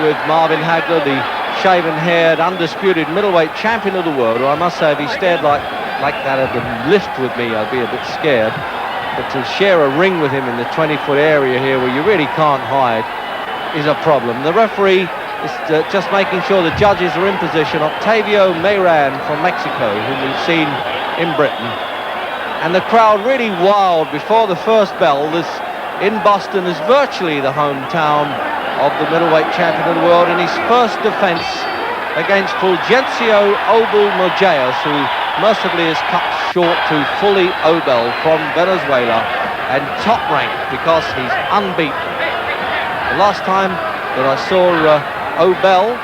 with Marvin Hagler, the shaven-haired, undisputed middleweight champion of the world, who I must say, if he stared like that at the lift with me, I'd be a bit scared. But to share a ring with him in the 20-foot area here where you really can't hide is a problem. The referee is just making sure the judges are in position. Octavio Meyran from Mexico, whom we've seen in Britain. And the crowd really wild before the first bell. This in Boston is virtually the hometown of the middleweight champion of the world in his first defence against Fulgencio Obelmejias, who mercifully is cut short to Fully Obel from Venezuela and top ranked because he's unbeaten. The last time that I saw Obel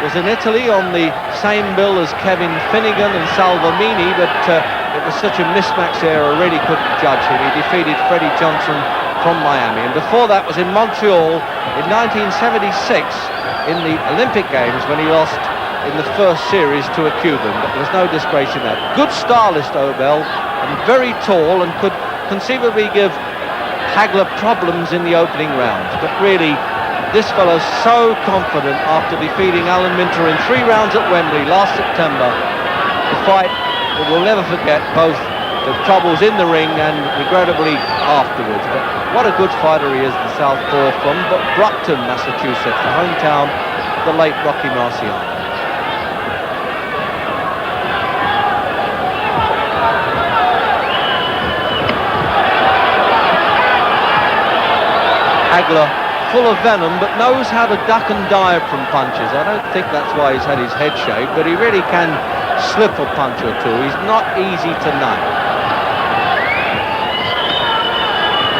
was in Italy on the same bill as Kevin Finnegan and Salvamini, but it was such a mismatch there, I really couldn't judge him. He defeated Freddie Johnson from Miami, and before that was in Montreal in 1976 in the Olympic Games when he lost in the first series to a Cuban, but there was no disgrace in that. Good stylist, Obel, and very tall, and could conceivably give Hagler problems in the opening rounds, but really this fellow's so confident after defeating Alan Minter in 3 rounds at Wembley last September. The fight that we'll never forget, both the troubles in the ring and regrettably afterwards. But what a good fighter he is, the southpaw from Brockton, Massachusetts, the hometown of the late Rocky Marciano. Hagler, full of venom, but knows how to duck and dive from punches. I don't think that's why he's had his head shaved, but he really can slip a punch or two. He's not easy to nail.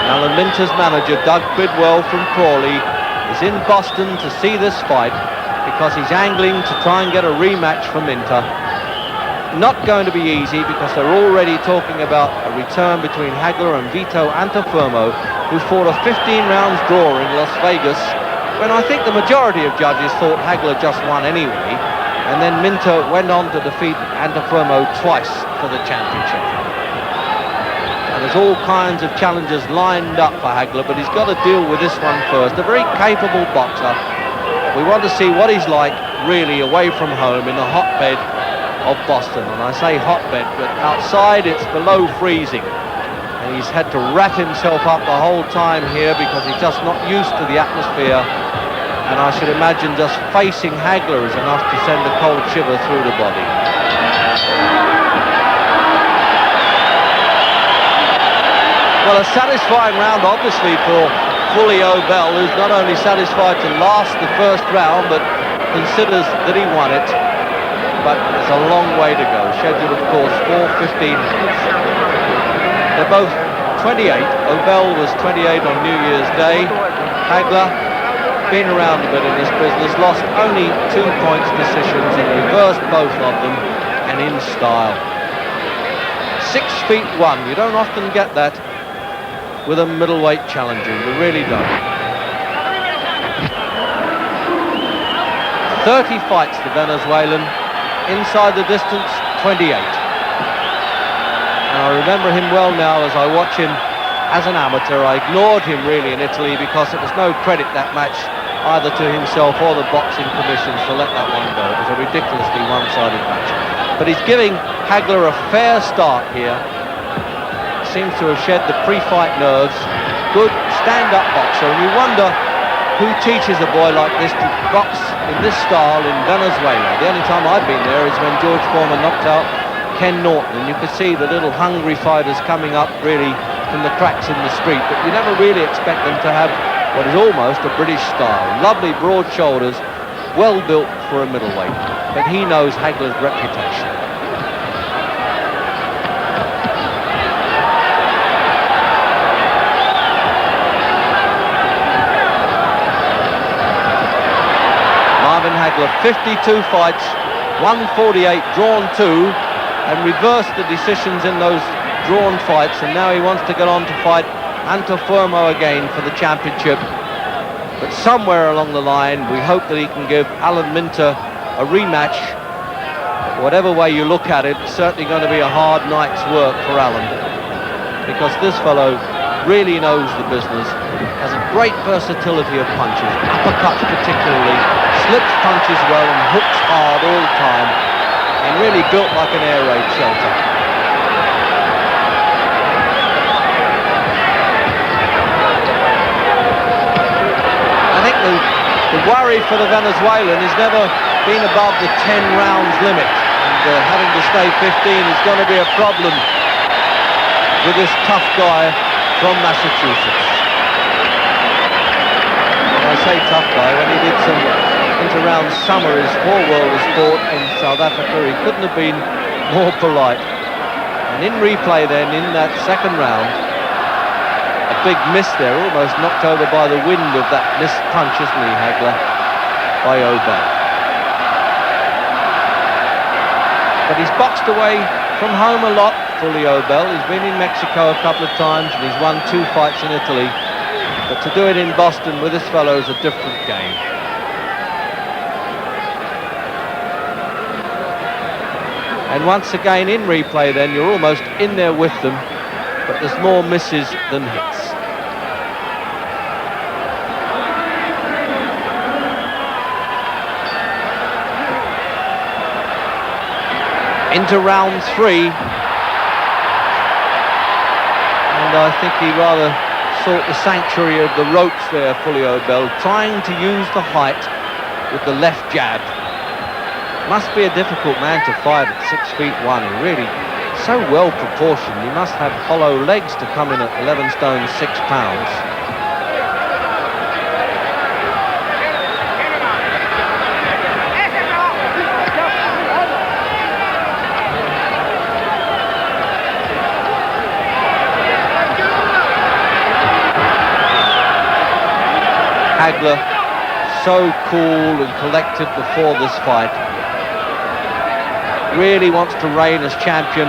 Alan Minter's manager, Doug Bidwell from Crawley, is in Boston to see this fight because he's angling to try and get a rematch for Minter. Not going to be easy because they're already talking about a return between Hagler and Vito Antuofermo, who fought a 15 rounds draw in Las Vegas, when I think the majority of judges thought Hagler just won anyway, and then Minter went on to defeat Antuofermo twice for the championship. And there's all kinds of challenges lined up for Hagler, but he's got to deal with this one first. A very capable boxer. We want to see what he's like really away from home in the hotbed of Boston. And I say hotbed, but outside it's below freezing. And he's had to wrap himself up the whole time here because he's just not used to the atmosphere. And I should imagine just facing Hagler is enough to send a cold shiver through the body. Well, a satisfying round, obviously, for Fully Obel, who's not only satisfied to last the first round, but considers that he won it. But there's a long way to go. Scheduled, of course, 4:15 minutes. They're both 28. Obel was 28 on New Year's Day. Hagler, been around a bit in this business, lost only 2 points decisions and reversed both of them, and in style. 6'1". You don't often get that with a middleweight challenger. You really don't. 30 fights, the Venezuelan. Inside the distance, 28. And I remember him well now as I watch him as an amateur. I ignored him really in Italy because it was no credit, that match, either to himself or the boxing commissions, to let that one go. It was a ridiculously one-sided match. But he's giving Hagler a fair start here. Seems to have shed the pre-fight nerves. Good stand-up boxer, and you wonder who teaches a boy like this to box in this style in Venezuela. The only time I've been there is when George Foreman knocked out Ken Norton, and you could see the little hungry fighters coming up really from the cracks in the street, but you never really expect them to have what is almost a British style. Lovely broad shoulders, well built for a middleweight, but he knows Hagler's reputation. Marvin Hagler, 52 fights, 148, drawn 2, and reversed the decisions in those drawn fights, and now he wants to get on to fight Antuofermo again for the championship. But somewhere along the line, we hope that he can give Alan Minter a rematch. Whatever way you look at it, it's certainly going to be a hard night's work for Alan, because this fellow really knows the business, has a great versatility of punches, uppercuts particularly, slips punches well and hooks hard all the time, and really built like an air raid shelter. I think the worry for the Venezuelan has never been above the 10 rounds limit, and having to stay 15 is going to be a problem with this tough guy from Massachusetts. And I say tough guy, when he did some inter-round summaries for World of Sport in South Africa, he couldn't have been more polite. And in replay then, in that second round, a big miss there, almost knocked over by the wind of that missed punch, isn't he, Hagler, by Obel. But he's boxed away from home a lot, fully Obel. He's been in Mexico a couple of times and he's won 2 fights in Italy. But to do it in Boston with this fellow is a different game. And once again in replay then, you're almost in there with them, but there's more misses than hits. Into round 3, and I think he rather sought the sanctuary of the ropes there, fully Obel, trying to use the height with the left jab. Must be a difficult man to fight at 6'1". Really so well proportioned. He must have hollow legs to come in at 11 stone 6 pounds. Hagler so cool and collected before this fight. Really wants to reign as champion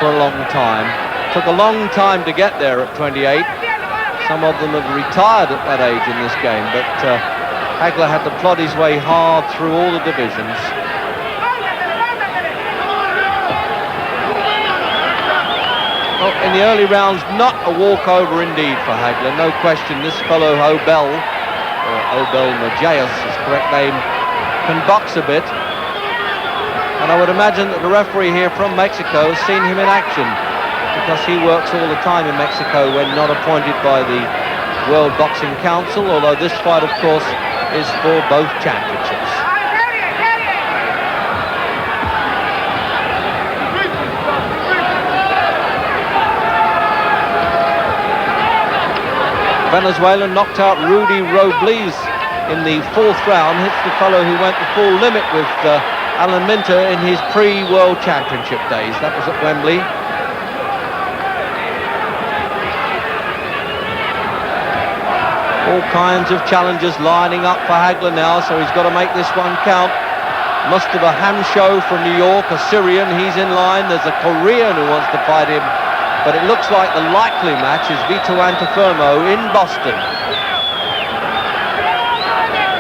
for a long time. Took a long time to get there at 28. Some of them have retired at that age in this game, but Hagler had to plod his way hard through all the divisions. Well, in the early rounds, not a walkover indeed for Hagler, no question. This fellow Obel, or Obelmejias, his correct name, can box a bit. And I would imagine that the referee here from Mexico has seen him in action, because he works all the time in Mexico when not appointed by the World Boxing Council, although this fight, of course, is for both championships. Venezuelan knocked out Rudy Robles in the 4th round, hits the fellow who went the full limit with Alan Minter in his pre-World Championship days. That was at Wembley. All kinds of challenges lining up for Hagler now, so he's got to make this one count. Must have a ham show from New York, a Syrian, he's in line. There's a Korean who wants to fight him, but it looks like the likely match is Vito Antuofermo in Boston.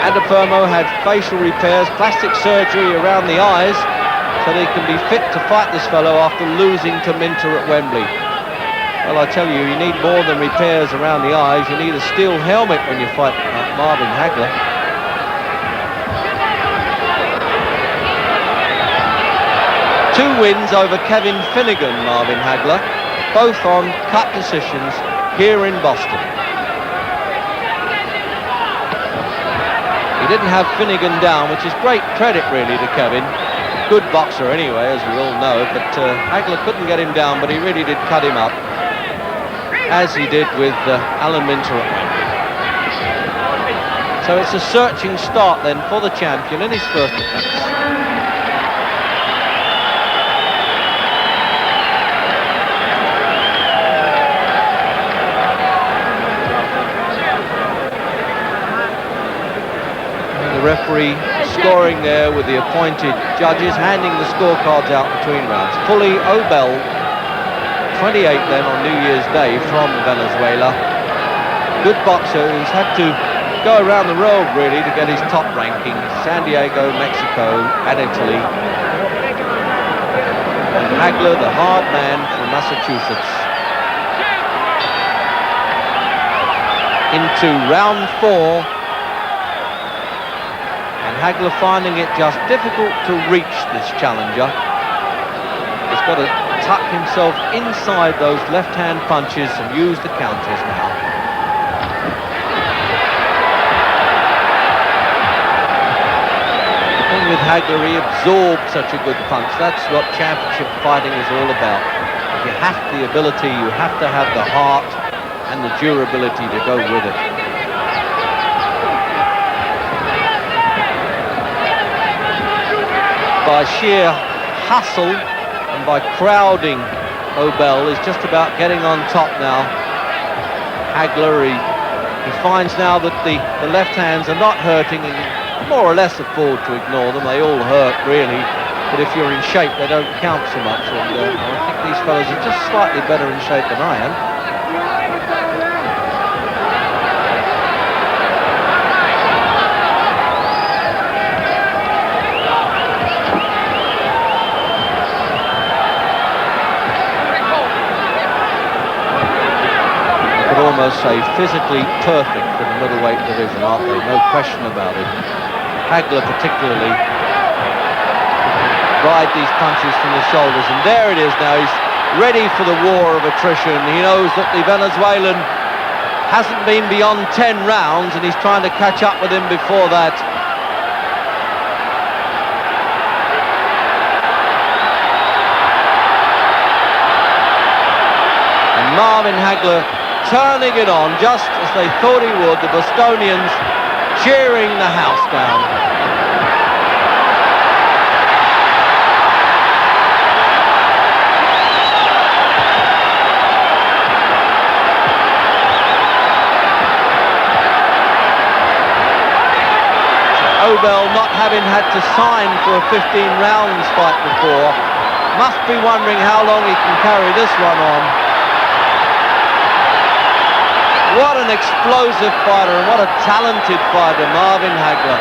Antuofermo had facial repairs, plastic surgery around the eyes, so that he can be fit to fight this fellow after losing to Minter at Wembley. Well, I tell you, you need more than repairs around the eyes. You need a steel helmet when you fight Marvin Hagler. Two wins over Kevin Finnegan, Marvin Hagler, both on cut decisions here in Boston. He didn't have Finnegan down, which is great credit really to Kevin. Good boxer anyway, as we all know, but Hagler couldn't get him down, but he really did cut him up, as he did with Alan Minter at Wembley. So it's a searching start then for the champion in his first defence. The referee scoring there with the appointed judges, handing the scorecards out between rounds. Fully Obel, 28 then on New Year's Day from Venezuela. Good boxer who's had to go around the world really to get his top ranking. San Diego, Mexico and Italy. And Hagler, the hard man from Massachusetts. Into round 4. And Hagler finding it just difficult to reach this challenger. He's got to tuck himself inside those left-hand punches and use the counters now. The thing with Hagler, he absorbed such a good punch. That's what championship fighting is all about. You have the ability, you have to have the heart and the durability to go with it. By sheer hustle and by crowding, Obel is just about getting on top now. Hagler, he finds now that the left hands are not hurting, and more or less afford to ignore them. They all hurt, really, but if you're in shape, they don't count so much. And I think these fellows are just slightly better in shape than I am. Almost say physically perfect for the middleweight division, aren't they? No question about it. Hagler particularly ride these punches from the shoulders, and there it is now. He's ready for the war of attrition. He knows that the Venezuelan hasn't been beyond 10 rounds, and he's trying to catch up with him before that. And Marvin Hagler turning it on just as they thought he would, the Bostonians cheering the house down. Obel, not having had to sign for a 15 rounds fight before, must be wondering how long he can carry this one on. What an explosive fighter, and what a talented fighter, Marvin Hagler.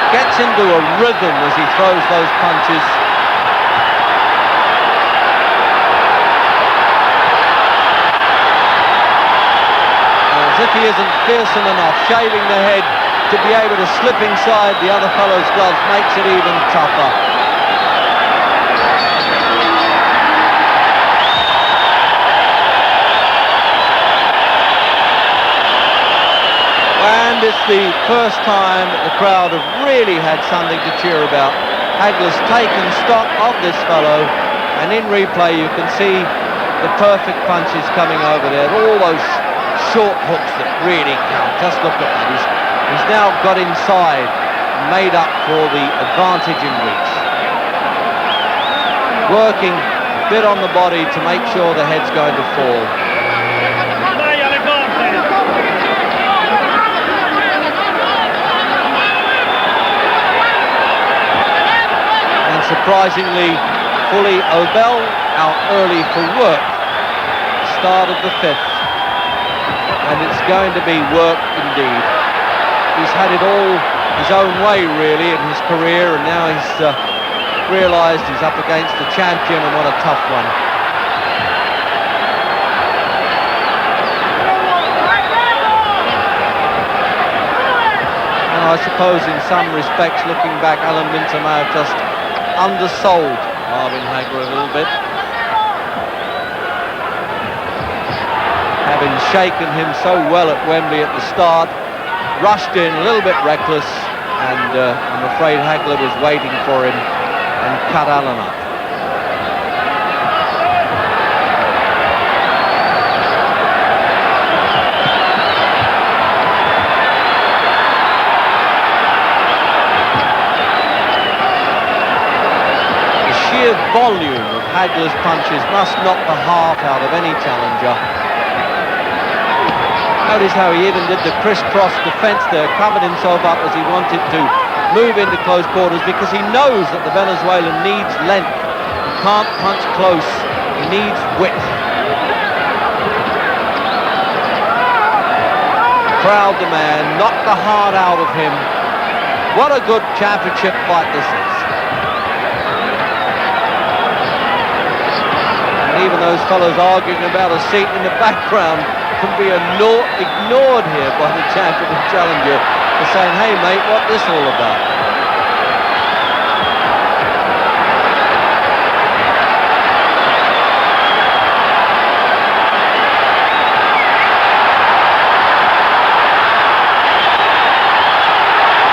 Gets into a rhythm as he throws those punches. As if he isn't fearsome enough, shaving the head to be able to slip inside the other fellow's gloves makes it even tougher. And it's the first time that the crowd have really had something to cheer about. Hagler's taken stock of this fellow, and in replay you can see the perfect punches coming over there. All those short hooks that really count. Just look at that. He's now got inside, made up for the advantage in reach. Working a bit on the body to make sure the head's going to fall. Surprisingly, fully Obel out early for work. Start of the 5th. And it's going to be work indeed. He's had it all his own way, really, in his career, and now he's realised he's up against the champion, and what a tough one. And I suppose in some respects, looking back, Alan Minter may have just undersold Marvin Hagler a little bit, having shaken him so well at Wembley at the start, rushed in a little bit reckless, and I'm afraid Hagler was waiting for him and cut Allen up. The volume of Hagler's punches must knock the heart out of any challenger. Notice how he even did the crisscross defense there, covered himself up as he wanted to move into close quarters, because he knows that the Venezuelan needs length. He can't punch close, he needs width. Crowd demand, knock the heart out of him. What a good championship fight this is. Even those fellows arguing about a seat in the background can be ignored here by the champion and challenger for saying, hey mate, what's this all about?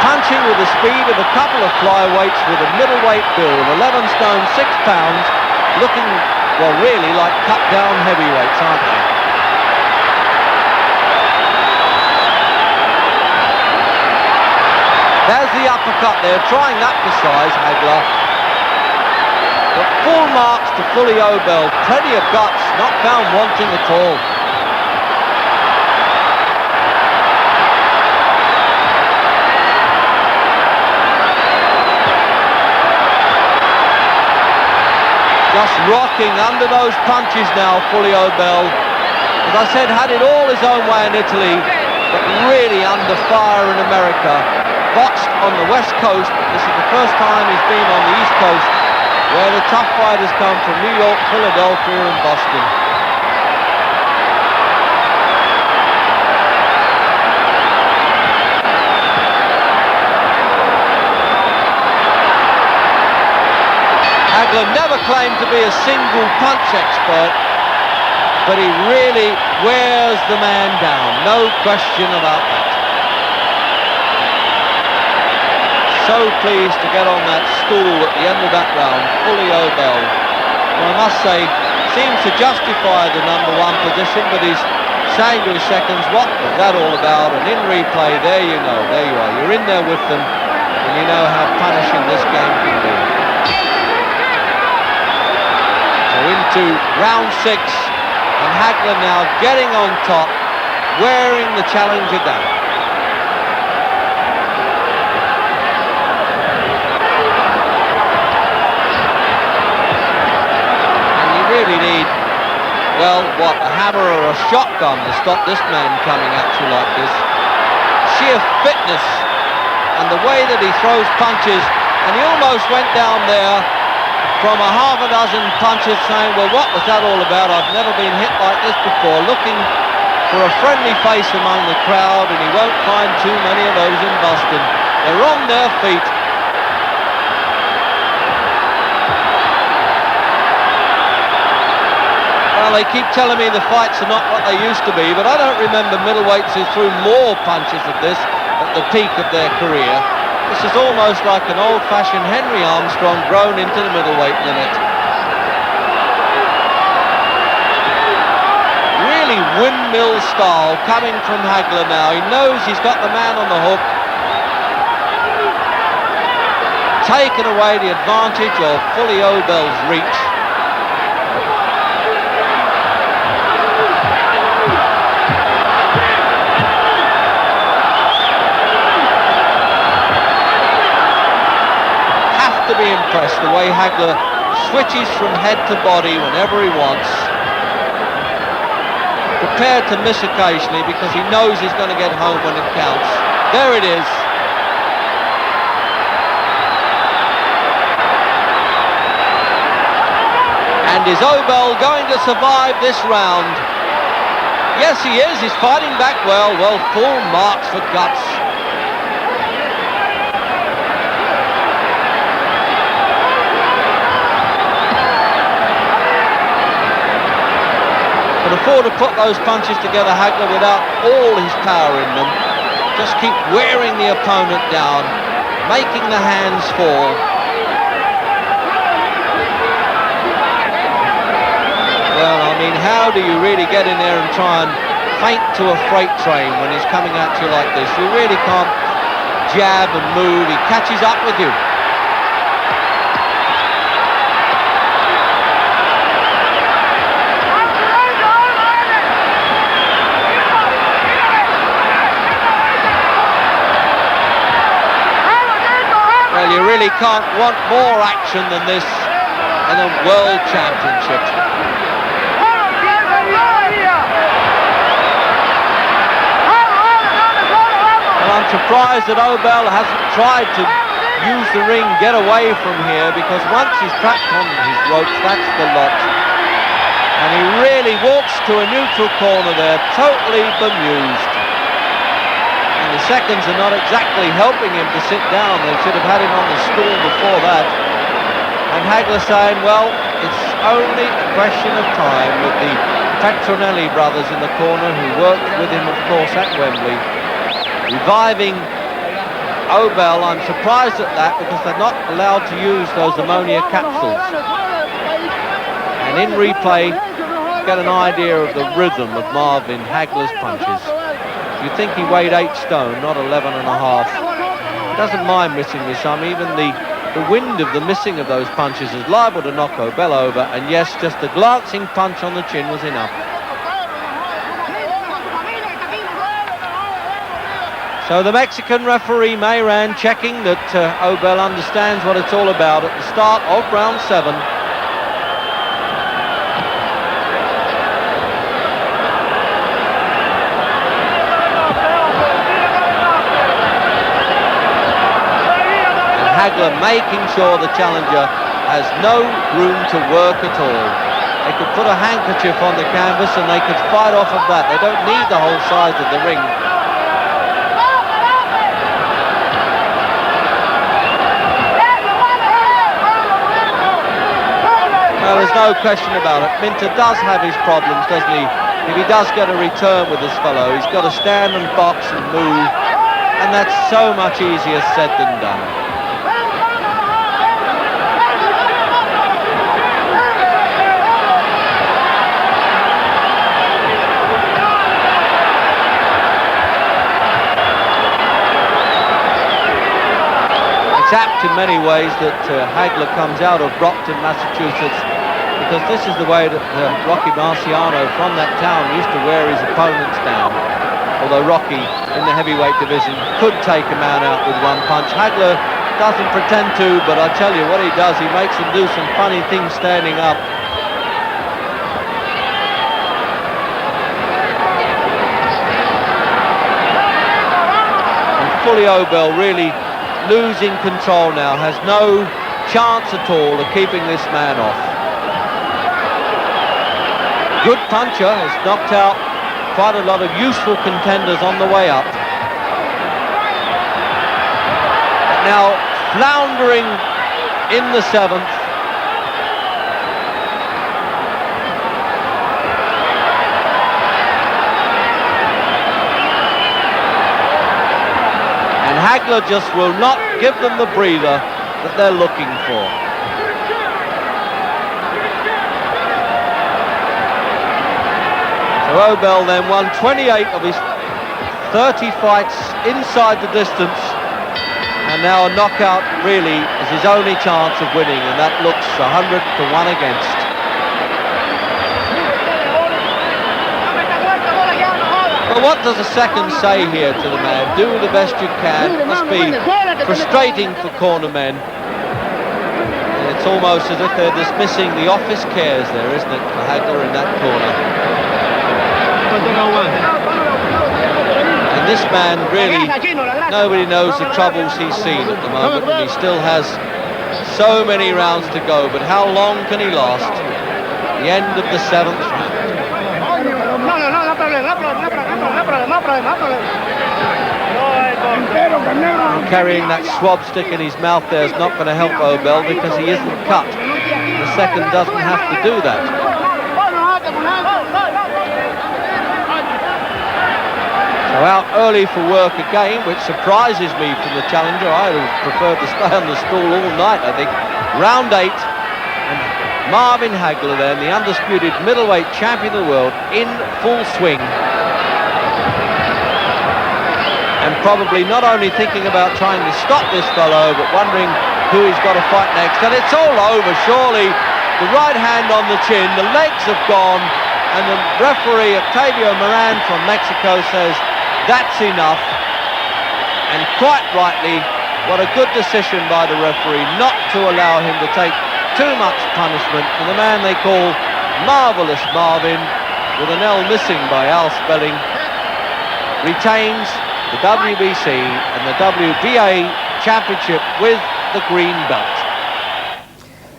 Punching with the speed of a couple of flyweights with a middleweight build, 11 stone, 6 pounds, looking, well, really like cut-down heavyweights, aren't they? There's the uppercut there, trying that for size, Hagler. But full marks to Fully Obel, plenty of guts, not found wanting at all. Just rocking under those punches now, Fully Obel. As I said, had it all his own way in Italy, but really under fire in America. Boxed on the West Coast, but this is the first time he's been on the East Coast, where the tough fighters come from New York, Philadelphia and Boston. Hagler never claimed to be a single punch expert, but he really wears the man down, no question about that. So pleased to get on that stool at the end of that round, Fully Obel. Well, I must say, seems to justify the number one position, but he's saying to his seconds, what was that all about? And in replay, there you know, there you are. You're in there with them, and you know how punishing this game can be. So into round 6, and Hagler now getting on top, wearing the challenger down. Really need, well, what, a hammer or a shotgun to stop this man coming at you like this. Sheer fitness and the way that he throws punches, and he almost went down there from a half a dozen punches saying, well, what was that all about? I've never been hit like this before, looking for a friendly face among the crowd, and he won't find too many of those in Boston. They're on their feet. Well, they keep telling me the fights are not what they used to be, but I don't remember middleweights who threw more punches of this at the peak of their career. This is almost like an old-fashioned Henry Armstrong grown into the middleweight limit. Really windmill style coming from Hagler now. He knows he's got the man on the hook. Taken away the advantage of Fully Obel's reach. To be impressed the way Hagler switches from head to body whenever he wants, prepared to miss occasionally because he knows he's going to get home when it counts. There it is. And is Obel going to survive this round? Yes, he is. He's fighting back well. Well, full marks for guts. Can afford to put those punches together, Hagler, without all his power in them. Just keep wearing the opponent down, making the hands fall. Well, I mean, how do you really get in there and try and feint to a freight train when he's coming at you like this? You really can't jab and move. He catches up with you. Well, you really can't want more action than this in a world championship. Well, I'm surprised that Obel hasn't tried to use the ring, get away from here, because once he's trapped on his ropes, that's the lot. And he really walks to a neutral corner there, totally bemused. And the seconds are not exactly helping him to sit down. They should have had him on the stool before that. And Hagler saying, well, it's only a question of time, with the Petronelli brothers in the corner, who worked with him, of course, at Wembley, reviving Obel. I'm surprised at that, because they're not allowed to use those ammonia capsules. And in replay, get an idea of the rhythm of Marvin Hagler's punches. You'd think he weighed 8 stone, not 11 and a half. He doesn't mind missing this time. Even the wind of the missing of those punches is liable to knock Obel over. And yes, just a glancing punch on the chin was enough. So the Mexican referee, Mayran, checking that Obel understands what it's all about at the start of round 7. Hagler making sure the challenger has no room to work at all. They could put a handkerchief on the canvas and they could fight off of that. They don't need the whole size of the ring. Well, there's no question about it. Minter does have his problems, doesn't he? If he does get a return with this fellow, he's got to stand and box and move, and that's so much easier said than done. It's apt in many ways that Hagler comes out of Brockton, Massachusetts, because this is the way that Rocky Marciano from that town used to wear his opponents down. Although Rocky, in the heavyweight division, could take a man out with one punch. Hagler doesn't pretend to, but I tell you what he does, he makes him do some funny things standing up. And Fully Obel really losing control now, has no chance at all of keeping this man off. Good puncher, has knocked out quite a lot of useful contenders on the way up. But now floundering in the 7th. Hagler just will not give them the breather that they're looking for. So Obel then won 28 of his 30 fights inside the distance, and now a knockout really is his only chance of winning, and that looks 100 to 1 against. But what does a second say here to the man? Do the best you can. It must be frustrating for corner men. And it's almost as if they're dismissing the office cares there, isn't it, for Hagler in that corner? And this man really, nobody knows the troubles he's seen at the moment, and he still has so many rounds to go. But how long can he last? The end of the 7th round. Carrying that swab stick in his mouth there is not going to help Obel, because he isn't cut. The second doesn't have to do that. So out early for work again, which surprises me from the challenger. I would have preferred to stay on the stool all night, I think. Round 8, and Marvin Hagler then, the undisputed middleweight champion of the world, in full swing. And probably not only thinking about trying to stop this fellow, but wondering who he's got to fight next. And it's all over, surely. The right hand on the chin, the legs have gone, and the referee, Octavio Moran from Mexico, says that's enough. And quite rightly, what a good decision by the referee not to allow him to take too much punishment. And the man they call Marvelous Marvin, with an L missing by Al Spelling, retains the WBC and the WBA championship with the green belt.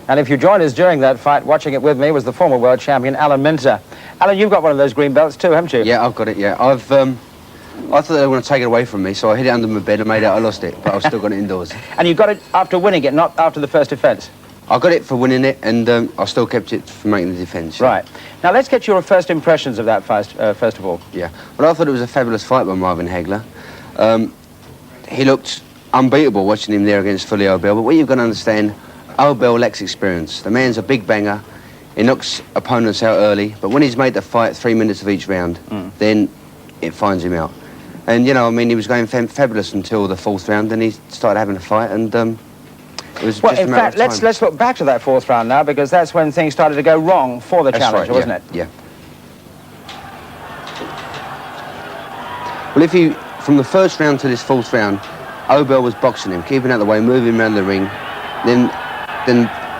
And if you joined us during that fight, watching it with me was the former world champion, Alan Minter. Alan, you've got one of those green belts too, haven't you? Yeah, I've got it, yeah. I thought they were going to take it away from me, so I hid it under my bed and made out I lost it, but I've still got it indoors. And you got it after winning it, not after the first defence? I got it for winning it, and I still kept it for making the defence. Right. Now, let's get your first impressions of that fight, first of all. Yeah. Well, I thought it was a fabulous fight by Marvin Hagler. He looked unbeatable watching him there against Fully Obel, but what you've got to understand, Obel lacks experience. The man's a big banger. He knocks opponents out early, but when he's made the fight 3 minutes of each round, then it finds him out. And, you know, I mean, he was going fabulous until the 4th round, then he started having a fight, and it was well, just in a matter fact, of time. let's look back to that 4th round now, because that's when things started to go wrong for the challenger, wasn't it? Yeah. Well, from the 1st round to this 4th round, Obel was boxing him, keeping out of the way, moving around the ring. Then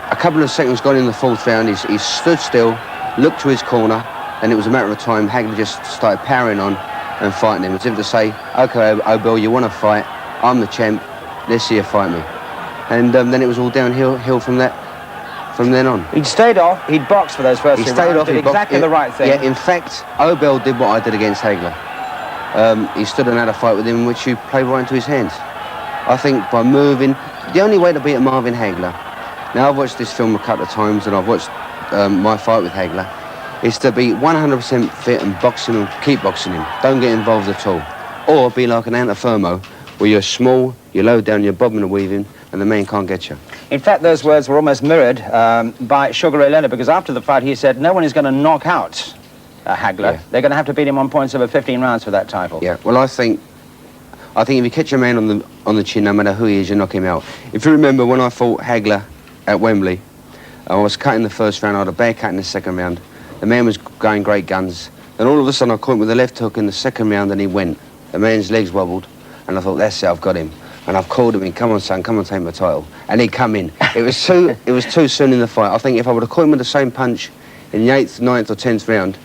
a couple of seconds gone in the 4th round, he stood still, looked to his corner, and it was a matter of time. Hagler just started powering on and fighting him, as if to say, OK, Obel, you want to fight, I'm the champ, let's see you fight me. And then it was all downhill from then on. He'd stayed off, he'd boxed for those first 2 rounds, did exactly the right thing. Yeah, in fact, Obel did what I did against Hagler. He stood and had a fight with him in which you played right into his hands. I think by moving, the only way to beat Marvin Hagler, now I've watched this film a couple of times and I've watched my fight with Hagler, is to be 100% fit and box him and keep boxing him. Don't get involved at all. Or be like an Antifermo, where you're small, you're low down, you're bobbing and weaving, and the man can't get you. In fact, those words were almost mirrored by Sugar Ray Leonard, because after the fight he said no one is going to knock out Hagler. Yeah. They're going to have to beat him on points over 15 rounds for that title. Yeah, well, I think if you catch a man on the chin, no matter who he is, you knock him out. If you remember when I fought Hagler at Wembley, I was cut in the 1st round, I had a bad cut in the 2nd round. The man was going great guns. Then all of a sudden I caught him with a left hook in the 2nd round and he went. The man's legs wobbled and I thought, that's it, I've got him. And I've called him in, come on son, come on, take my title. And he'd come in. It was too soon in the fight. I think if I would have caught him with the same punch in the 8th, 9th or 10th round,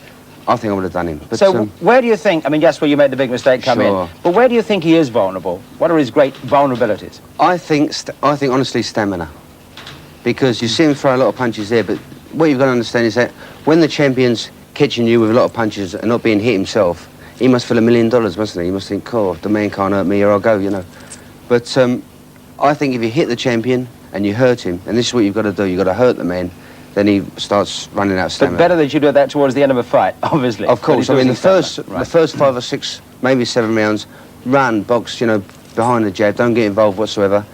I think I would have done him. But, so where do you think, I mean, yes, well, you made the big mistake come in, but where do you think he is vulnerable? What are his great vulnerabilities? I think honestly stamina. Because you see him throw a lot of punches there, but what you've got to understand is that when the champion's catching you with a lot of punches and not being hit himself, he must feel $1 million, mustn't he? He must think, oh, the man can't hurt me or I'll go, you know. But I think if you hit the champion and you hurt him, and this is what you've got to do, you've got to hurt the man, then he starts running out of stamina. But better that you do that towards the end of a fight, obviously. Of course, I mean, the first 5 or 6, maybe 7 rounds, run, box, you know, behind the jab, don't get involved whatsoever.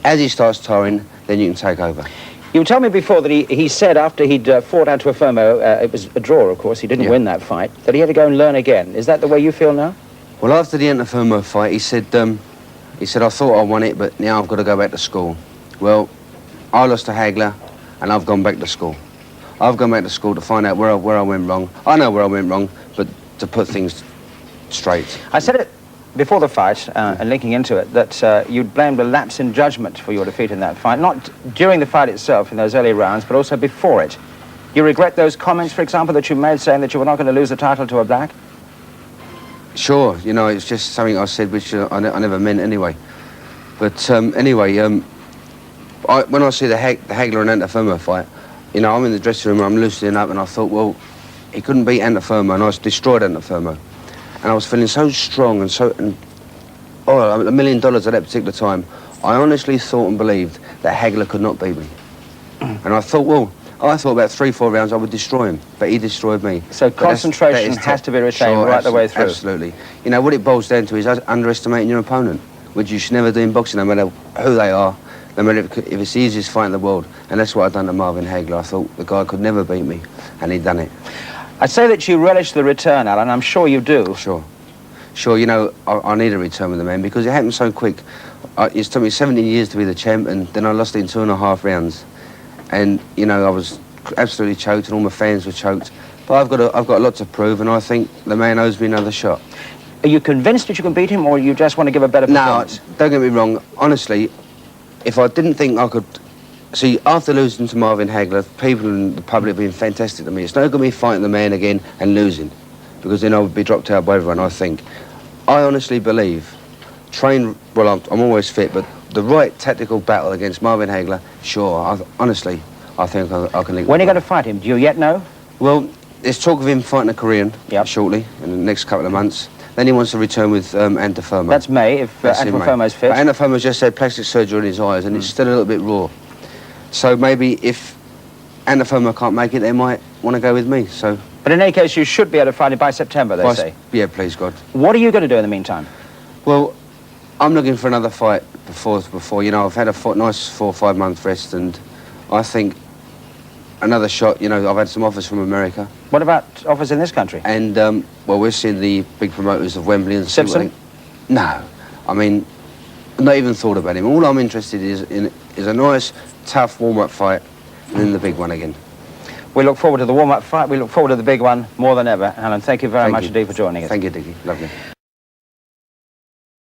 As he starts tiring, then you can take over. You told me before that he said after he'd fought Antifermo, it was a draw, of course, he didn't win that fight, that he had to go and learn again. Is that the way you feel now? Well, after the Antifermo fight, he said, I thought I won it, but now I've got to go back to school. Well, I lost to Hagler, and I've gone back to school. I've gone back to school to find out where I went wrong. I know where I went wrong, but to put things straight. I said it before the fight, and linking into it, that you'd blamed a lapse in judgment for your defeat in that fight, not during the fight itself in those early rounds, but also before it. You regret those comments, for example, that you made saying that you were not going to lose the title to a black? Sure, you know, it's just something I said which I never meant anyway. But anyway, when I see the Hagler and Antifermo fight, you know, I'm in the dressing room and I'm loosening up and I thought, well, he couldn't beat Antifermo and I destroyed Antifermo. And I was feeling so strong and $1 million at that particular time. I honestly thought and believed that Hagler could not beat me. And I thought, well, about 3-4 rounds I would destroy him, but he destroyed me. So concentration has to be retained right the way through. Absolutely. You know, what it boils down to is underestimating your opponent, which you should never do in boxing, no matter who they are, no matter if it's the easiest fight in the world. And that's what I'd done to Marvin Hagler. I thought the guy could never beat me, and he'd done it. I'd say that you relish the return, Alan. I'm sure you do. Sure, you know, I need a return with the man because it happened so quick. It took me 17 years to be the champ, and then I lost it in 2.5 rounds. And, you know, I was absolutely choked, and all my fans were choked. But I've got a lot to prove, and I think the man owes me another shot. Are you convinced that you can beat him, or you just want to give a better performance? No, don't get me wrong. Honestly, if I didn't think I could... See, after losing to Marvin Hagler, people in the public have been fantastic to me. It's no good me fighting the man again and losing, because then I would be dropped out by everyone, I think. I honestly believe, well, I'm always fit, but the right tactical battle against Marvin Hagler, sure. Honestly, I think I can link. When are you going to fight him? Do you yet know? Well, there's talk of him fighting a Korean shortly, in the next couple of months. Then he wants to return with Antifermo. That's May, if Antifermo's fit. Antifermo's just had plastic surgery on his eyes, and it's still a little bit raw. So maybe if Antifermo can't make it, they might want to go with me. So. But in any case, you should be able to fight it by September, they say. Yeah, please God. What are you going to do in the meantime? Well, I'm looking for another fight before. You know, I've had a nice 4 or 5 month rest, and I think another shot. You know, I've had some offers from America. What about offers in this country? And well, we're seeing the big promoters of Wembley and Simpson. No, I mean, not even thought about him. All I'm interested in is a nice, tough warm-up fight, and then the big one again. We look forward to the warm-up fight. We look forward to the big one more than ever. Alan, thank you very much indeed for joining us. Thank you, Dickie. Lovely.